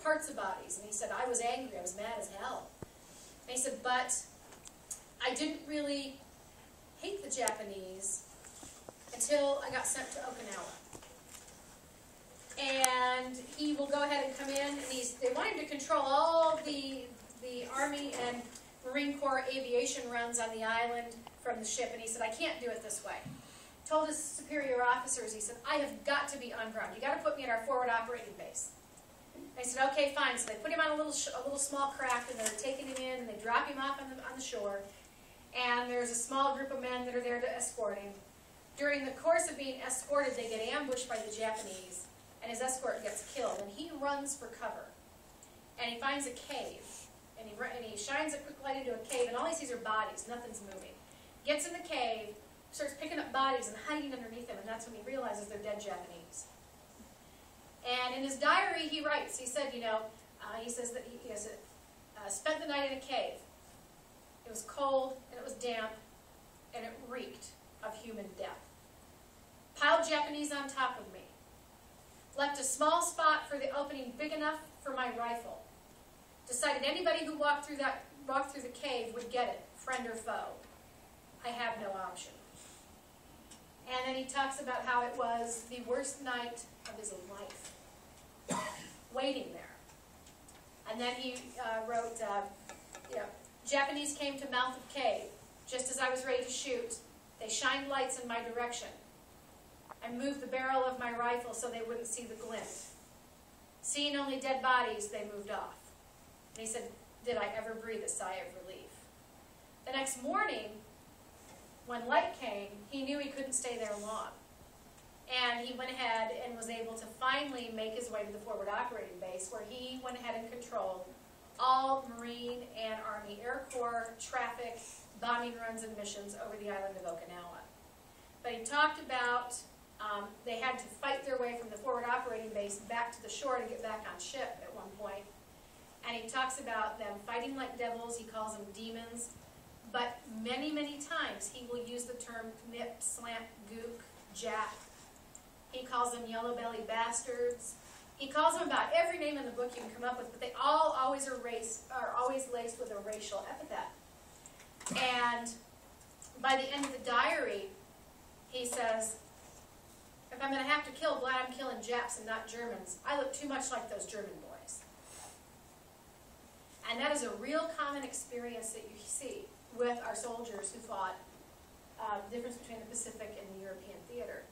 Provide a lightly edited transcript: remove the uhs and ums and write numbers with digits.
parts of bodies. And he said, I was angry, I was mad as hell. And he said, but I didn't really hate the Japanese until I got sent to Okinawa. And he will go ahead and come in, and they want him to control all the Army and Marine Corps aviation runs on the island from the ship, and he said, I can't do it this way. Told his superior officers, he said, I have got to be on ground. You got to put me in our forward operating base. They said, okay, fine. So they put him on a little small craft, and they're taking him in, and they drop him off on the shore. And there's a small group of men that are there to escort him. During the course of being escorted, they get ambushed by the Japanese, and his escort gets killed. And he runs for cover, and he finds a cave, and he shines a quick light into a cave, and all he sees are bodies. Nothing's moving. Gets in the cave, starts picking up bodies and hiding underneath them, and that's when he realizes they're dead Japanese. And in his diary, he writes, he said, he says that he has spent the night in a cave. It was cold, and it was damp, and it reeked of human death. Piled Japanese on top of me. Left a small spot for the opening big enough for my rifle. Decided anybody who walked through the cave would get it, friend or foe. I have no option. And then he talks about how it was the worst night of his life, waiting there. And then he wrote, Japanese came to mouth of cave. Just as I was ready to shoot, they shined lights in my direction. I moved the barrel of my rifle so they wouldn't see the glint. Seeing only dead bodies, they moved off. And he said, did I ever breathe a sigh of relief? The next morning, when light came, he knew he couldn't stay there long. And he went ahead and was able to finally make his way to the forward operating base, where he went ahead and controlled all Marine and Army Air Corps traffic, bombing runs, and missions over the island of Okinawa. But he talked about they had to fight their way from the forward operating base back to the shore to get back on ship at one point. And he talks about them fighting like devils. He calls them demons. But many, many times he will use the term nip, slant, gook, jack. He calls them yellow-belly bastards. He calls them about every name in the book you can come up with, but they all always are always laced with a racial epithet. And by the end of the diary, he says, if I'm going to have to kill, glad I'm killing Japs and not Germans. I look too much like those German boys. And that is a real common experience that you see with our soldiers who fought the difference between the Pacific and the European theater.